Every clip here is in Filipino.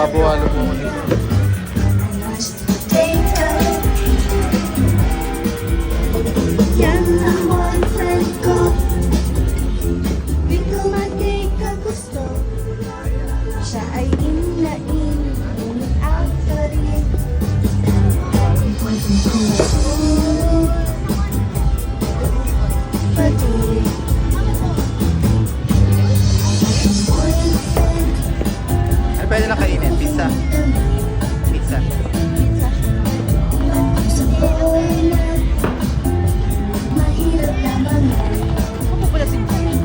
Babawalan mo ako dito. Yan ang boyfriend ko. Di ko magkakagusto. Siya ay in-na-in, ngunit out pa rin. Patuloy. Ano pwede lang kainin? Pizza? Pizza. Sa buhay na mahirap lamang. Wala si Kuya,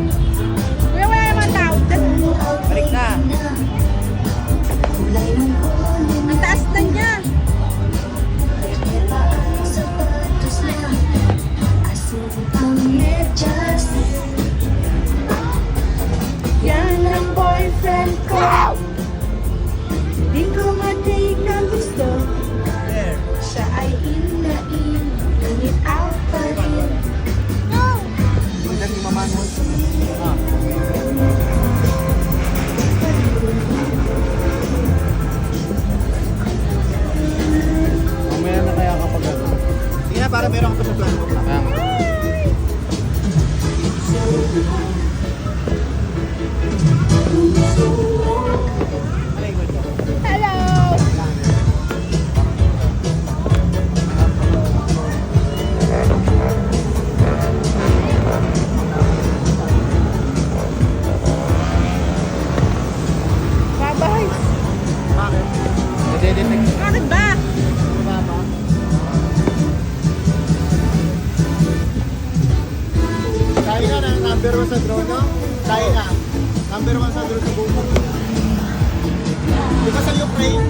wala naman tao dyan. Balik na. Kulay ng ulo Ang taas na niya. ang sapatos na asin ang medyas. Yan ang boyfriend ko. Di ko matake ang gusto. Siya ay in-na-in, ngunit out pa rin. Hindi ni Mama mo. Ah. Mamaya na kaya kapag ano. Sige na, para meron ka pa sa plano. Kaya nga. Hello! Bye-bye. Bakit? Nade-detect. Bakit ba? Mama? Tayo na, number 1 sa drone, no? Tayo na. Number 1 sa drone sa buong mundo. Di ba sa Ukraine,